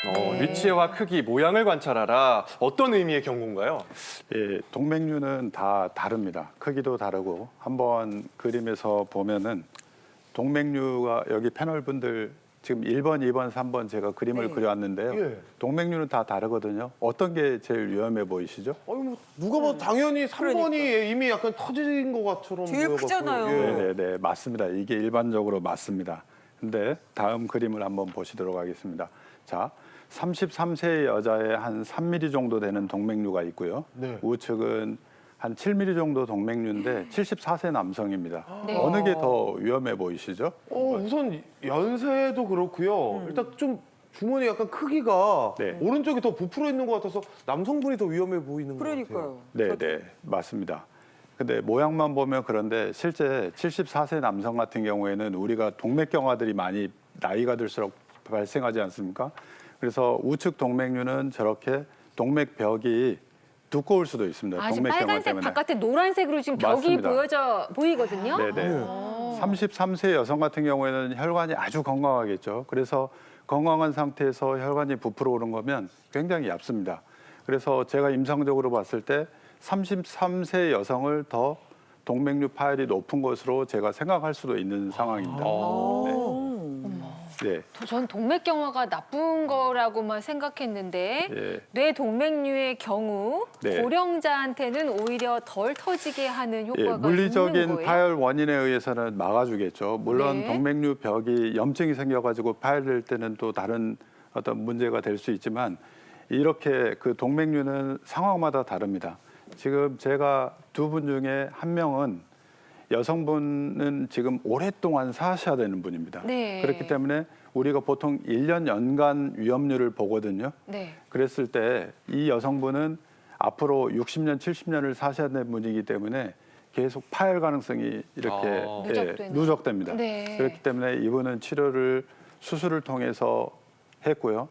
네. 위치와 크기, 모양을 관찰하라. 어떤 의미의 경고인가요? 예, 동맥류는 다 다릅니다. 크기도 다르고 한번 그림에서 보면은 동맥류가 여기 패널분들 지금 1번, 2번, 3번 제가 그림을 네. 그려왔는데요. 예. 동맥류는 다 다르거든요. 어떤 게 제일 위험해 보이시죠? 아니 뭐 누가 봐도 당연히 3번이 이미 약간 터진 것처럼 제일 보여갖고. 크잖아요. 예. 네, 맞습니다. 이게 일반적으로 맞습니다. 근데 다음 그림을 한번 보시도록 하겠습니다. 자, 33세 여자의 한 3mm 정도 되는 동맥류가 있고요. 네. 우측은 한 7mm 정도 동맥류인데 74세 남성입니다. 네. 어느 게 더 위험해 보이시죠? 우선 연세도 그렇고요. 일단 좀 주머니 약간 크기가 네. 오른쪽이 더 부풀어 있는 것 같아서 남성분이 더 위험해 보이는 것 같아요. 그러니까요. 네, 맞습니다. 근데 모양만 보면 그런데 실제 74세 남성 같은 경우에는 우리가 동맥경화들이 많이 나이가 들수록 발생하지 않습니까? 그래서 우측 동맥류는 저렇게 동맥벽이 두꺼울 수도 있습니다. 아, 지금 동맥경화 빨간색 때문에. 바깥에 노란색으로 지금 벽이 맞습니다. 보이거든요. 네네. 33세 여성 같은 경우에는 혈관이 아주 건강하겠죠. 그래서 건강한 상태에서 혈관이 부풀어 오른 거면 굉장히 얇습니다. 그래서 제가 임상적으로 봤을 때 33세 여성을 더 동맥류 파열이 높은 것으로 제가 생각할 수도 있는 상황입니다. 네. 전 동맥경화가 나쁜 거라고만 생각했는데 예. 뇌 동맥류의 경우 네. 고령자한테는 오히려 덜 터지게 하는 예, 효과가 있는 물리적인 거예요. 파열 원인에 의해서는 막아주겠죠. 물론 네. 동맥류 벽이 염증이 생겨가지고 파열될 때는 또 다른 어떤 문제가 될 수 있지만 이렇게 그 동맥류는 상황마다 다릅니다. 지금 제가 두 분 중에 한 명은 여성분은 지금 오랫동안 사셔야 되는 분입니다. 네. 그렇기 때문에 우리가 보통 1년 연간 위험률을 보거든요. 네. 그랬을 때 이 여성분은 앞으로 60년, 70년을 사셔야 되는 분이기 때문에 계속 파열 가능성이 이렇게 누적됩니다. 네. 그렇기 때문에 이분은 수술을 통해서 했고요.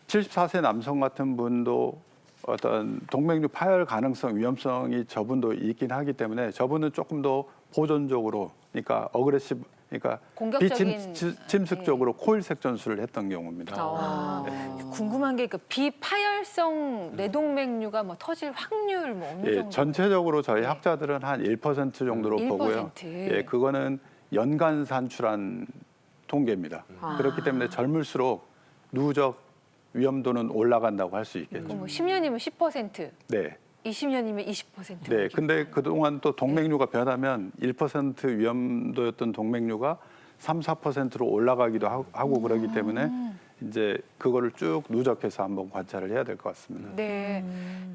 74세 남성 같은 분도 어떤 동맥류 파열 가능성, 위험성이 저분도 있긴 하기 때문에 저분은 조금 더 보존적으로, 그러니까 그러니까 공격적인 비침습적으로 코일 색전술을 했던 경우입니다. 궁금한 게 그 비파열성 뇌동맥류가 뭐 터질 확률 뭐 어느 정도? 전체적으로 저희 학자들은 한 1% 정도로 1%. 보고요. 그거는 연간 산출한 통계입니다. 그렇기 때문에 젊을수록 누적 위험도는 올라간다고 할 수 있겠죠. 그럼 뭐 10년이면 10%, 네. 20년이면 20%. 네. 근데 그동안 또 동맥류가 변하면 1% 위험도였던 동맥류가 3, 4%로 올라가기도 하고 그러기 때문에 이제 그거를 쭉 누적해서 한번 관찰을 해야 될 것 같습니다. 네.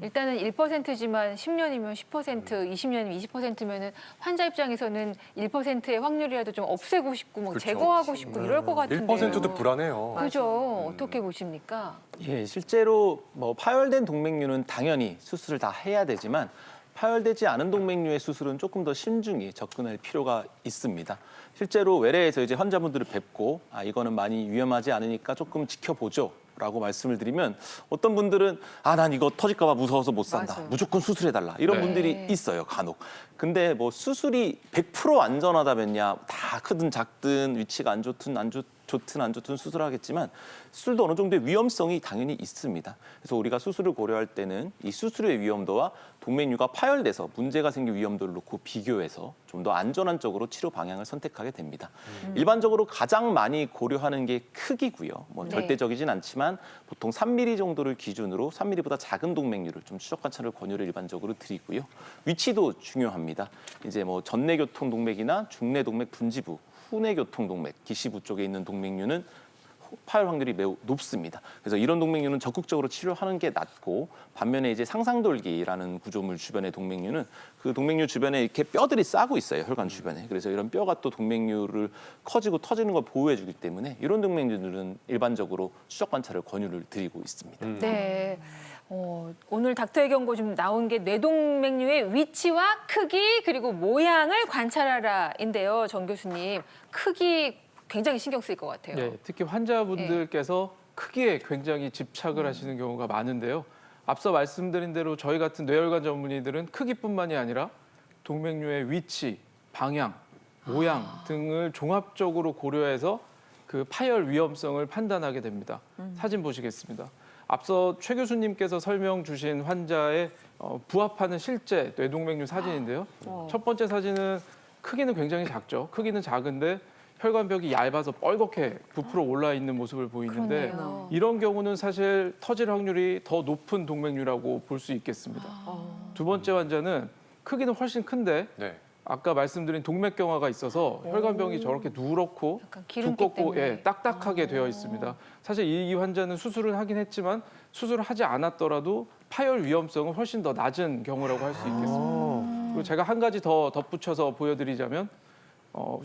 일단은 1%지만 10년이면 10%, 20년이면 20%면은 환자 입장에서는 1%의 확률이라도 좀 없애고 싶고 뭐 그렇죠. 제거하고 싶고 이럴 것 같은데요. 1%도 불안해요. 그죠. 어떻게 보십니까? 예, 실제로 뭐 파열된 동맥류는 당연히 수술을 다 해야 되지만 파열되지 않은 동맥류의 수술은 조금 더 신중히 접근할 필요가 있습니다. 실제로 외래에서 이제 환자분들을 뵙고 이거는 많이 위험하지 않으니까 조금 지켜보죠라고 말씀을 드리면 어떤 분들은 난 이거 터질까 봐 무서워서 못 산다. 맞아요. 무조건 수술해달라. 이런 네. 분들이 있어요, 간혹. 근데 뭐 수술이 100% 안전하다면야 다 크든 작든 위치가 안 좋든 안 좋든 수술하겠지만 수술도 어느 정도의 위험성이 당연히 있습니다. 그래서 우리가 수술을 고려할 때는 이 수술의 위험도와 동맥류가 파열돼서 문제가 생길 위험도를 놓고 비교해서 좀 더 안전한 쪽으로 치료 방향을 선택하게 됩니다. 일반적으로 가장 많이 고려하는 게 크기고요. 뭐 네. 절대적이진 않지만 보통 3mm 정도를 기준으로 3mm보다 작은 동맥류를 좀 추적 관찰을 권유를 일반적으로 드리고요. 위치도 중요합니다. 이제 뭐 전내교통 동맥이나 중내동맥 분지부, 후내교통 동맥, 기시부 쪽에 있는 동맥류는 파열 확률이 매우 높습니다. 그래서 이런 동맥류는 적극적으로 치료하는 게 낫고 반면에 이제 상상돌기라는 구조물 주변의 동맥류는 그 동맥류 주변에 이렇게 뼈들이 싸고 있어요. 혈관 주변에. 그래서 이런 뼈가 또 동맥류를 커지고 터지는 걸 보호해주기 때문에 이런 동맥류들은 일반적으로 추적 관찰을 권유를 드리고 있습니다. 네. 오늘 닥터의 경고 좀 나온 게 뇌동맥류의 위치와 크기 그리고 모양을 관찰하라인데요. 정 교수님, 크기 굉장히 신경 쓰일 것 같아요. 네, 특히 환자분들께서 크기에 굉장히 집착을 하시는 경우가 많은데요. 앞서 말씀드린 대로 저희 같은 뇌혈관 전문의들은 크기뿐만이 아니라 동맥류의 위치, 방향, 모양 등을 종합적으로 고려해서 그 파열 위험성을 판단하게 됩니다. 사진 보시겠습니다. 앞서 최 교수님께서 설명 주신 환자의 부합하는 실제 뇌동맥류 사진인데요. 첫 번째 사진은 크기는 굉장히 작죠. 크기는 작은데 혈관벽이 얇아서 뻘겋게 부풀어 올라 있는 모습을 보이는데 그렇네요. 이런 경우는 사실 터질 확률이 더 높은 동맥류라고 볼 수 있겠습니다. 두 번째 환자는 크기는 훨씬 큰데 네. 아까 말씀드린 동맥경화가 있어서 혈관벽이 저렇게 누렇고 약간 기름기 두껍고 때문에. 딱딱하게 되어 있습니다. 사실 이 환자는 수술을 하긴 했지만 수술을 하지 않았더라도 파열 위험성은 훨씬 더 낮은 경우라고 할 수 있겠습니다. 그리고 제가 한 가지 더 덧붙여서 보여드리자면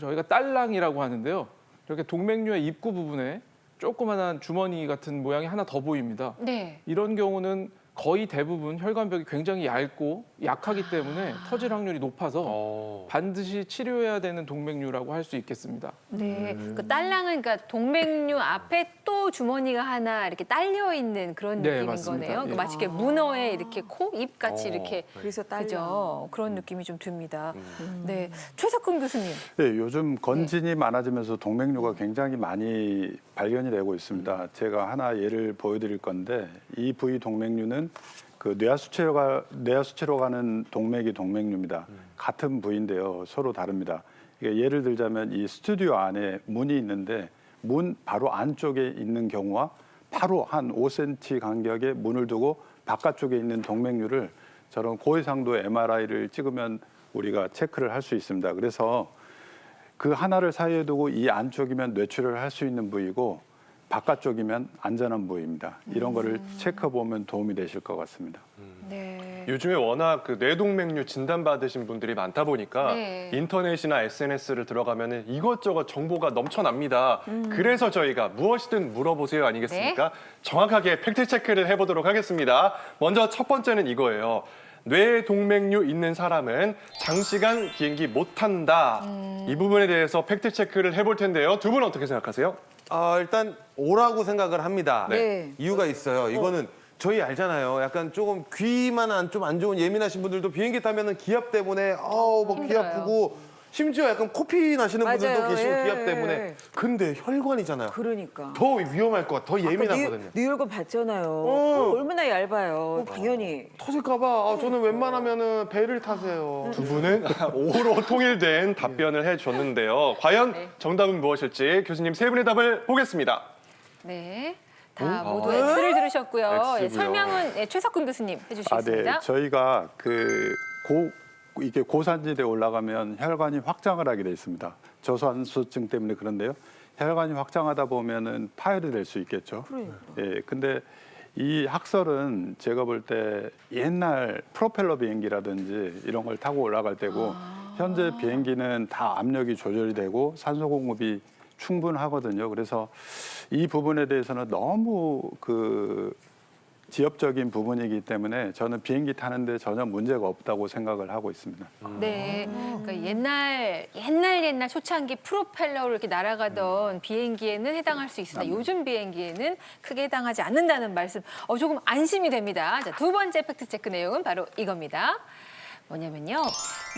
저희가 딸랑이라고 하는데요. 이렇게 동맥류의 입구 부분에 조그만한 주머니 같은 모양이 하나 더 보입니다. 네. 이런 경우는 거의 대부분 혈관벽이 굉장히 얇고 약하기 때문에 터질 확률이 높아서 반드시 치료해야 되는 동맥류라고 할 수 있겠습니다. 네. 그 딸랑은 그러니까 동맥류 앞에 또 주머니가 하나 이렇게 딸려 있는 그런 네, 느낌인 맞습니다. 거네요. 그 예. 마치 이렇게 문어에 이렇게 코, 입 같이 이렇게 그래서 딸려. 그죠? 그런 느낌이 좀 듭니다. 네. 최석근 교수님. 네, 요즘 건진이 많아지면서 동맥류가 굉장히 많이 발견이 되고 있습니다. 제가 하나 예를 보여드릴 건데 이 부위 동맥류는 그 뇌하수체로 가는 동맥이 동맥류입니다. 같은 부위인데요, 서로 다릅니다. 그러니까 예를 들자면 이 스튜디오 안에 문이 있는데 문 바로 안쪽에 있는 경우와 바로 한 5cm 간격의 문을 두고 바깥쪽에 있는 동맥류를 저런 고해상도 MRI를 찍으면 우리가 체크를 할 수 있습니다. 그래서 그 하나를 사이에 두고 이 안쪽이면 뇌출혈을 할 수 있는 부위고 바깥쪽이면 안전한 부위입니다. 이런 거를 체크해 보면 도움이 되실 것 같습니다. 네. 요즘에 워낙 그 뇌동맥류 진단받으신 분들이 많다 보니까 네. 인터넷이나 SNS를 들어가면 이것저것 정보가 넘쳐납니다. 그래서 저희가 무엇이든 물어보세요 아니겠습니까? 정확하게 팩트체크를 해보도록 하겠습니다. 먼저 첫 번째는 이거예요. 뇌동맥류 있는 사람은 장시간 비행기 못 탄다. 이 부분에 대해서 팩트체크를 해볼 텐데요. 두 분 어떻게 생각하세요? 일단 오라고 생각을 합니다. 네. 이유가 있어요. 이거는 저희 알잖아요. 약간 조금 귀만 좀 안 좋은 예민하신 분들도 비행기 타면은 기압 때문에 막 귀 힘들어요. 아프고 심지어 약간 코피 나시는 분들도 맞아요. 계시고 예, 기압 예, 때문에. 예. 근데 혈관이잖아요. 그러니까. 더 위험할 것 같아. 더 예민하거든요. 뉴욕은 봤잖아요. 얼마나 얇아요. 당연히. 터질까봐 저는 웬만하면은 배를 타세요. 두 분은 O로 통일된 답변을 해줬는데요. 과연 정답은 무엇일지 교수님 세 분의 답을 보겠습니다. 네. 다 모두 X를 들으셨고요. 예, X고요. 설명은 석근 교수님 해주시겠습니다. 네. 저희가 이게 고산지대에 올라가면 혈관이 확장을 하게 돼 있습니다. 저산소증 때문에 그런데요. 혈관이 확장하다 보면은 파열이 될 수 있겠죠. 예, 근데 이 학설은 제가 볼 때 옛날 프로펠러 비행기라든지 이런 걸 타고 올라갈 때고 현재 비행기는 다 압력이 조절이 되고 산소 공급이 충분하거든요. 그래서 이 부분에 대해서는 너무 지엽적인 부분이기 때문에 저는 비행기 타는데 전혀 문제가 없다고 생각을 하고 있습니다. 네, 그러니까 옛날 초창기 프로펠러로 이렇게 날아가던 비행기에는 해당할 수 있으나 요즘 비행기에는 크게 해당하지 않는다는 말씀, 조금 안심이 됩니다. 자, 두 번째 팩트 체크 내용은 바로 이겁니다. 뭐냐면요,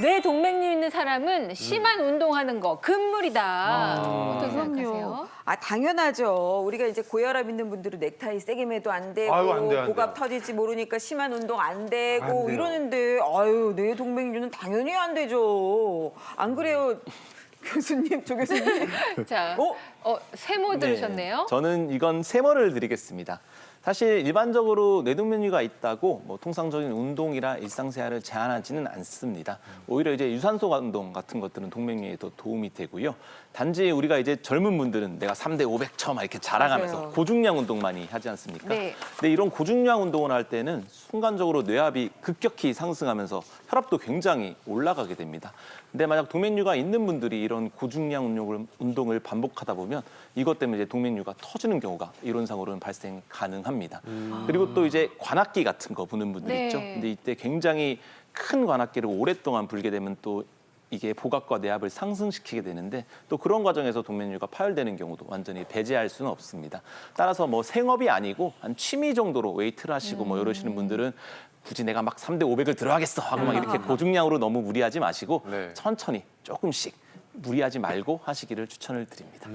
뇌 동맥류 있는 사람은 심한 운동하는 거 금물이다. 어떻게 생각하세요? 당연하죠. 우리가 이제 고혈압 있는 분들은 넥타이 세게 매도 안 되고 아유, 안 돼요, 안 고갑 돼요. 터질지 모르니까 심한 운동 안 되고 안 돼요. 이러는데 뇌 동맥류는 당연히 안 되죠. 안 그래요? 교수님, 조 교수님. 자, 세모 들으셨네요. 저는 이건 세모를 드리겠습니다. 사실 일반적으로 뇌동맥류가 있다고 통상적인 운동이나 일상생활을 제한하지는 않습니다. 오히려 이제 유산소 운동 같은 것들은 동맥류에 더 도움이 되고요. 단지 우리가 이제 젊은 분들은 내가 3대 500쳐 막 이렇게 자랑하면서 맞아요. 고중량 운동 많이 하지 않습니까? 네. 근데 이런 고중량 운동을 할 때는 순간적으로 뇌압이 급격히 상승하면서 혈압도 굉장히 올라가게 됩니다. 근데 만약 동맥류가 있는 분들이 이런 고중량 운동을 반복하다 보면 이것 때문에 이제 동맥류가 터지는 경우가 이론상으로는 발생 가능합니다. 그리고 또 이제 관악기 같은 거 부는 분들 네. 있죠. 근데 이때 굉장히 큰 관악기를 오랫동안 불게 되면 또 이게 복압과 뇌압을 상승시키게 되는데 또 그런 과정에서 동맥류가 파열되는 경우도 완전히 배제할 수는 없습니다. 따라서 생업이 아니고 한 취미 정도로 웨이트를 하시고 이러시는 분들은 굳이 내가 막 3대 500을 들어가겠어 하고 막 이렇게 고중량으로 너무 무리하지 마시고 네. 천천히 조금씩 무리하지 말고 하시기를 추천을 드립니다.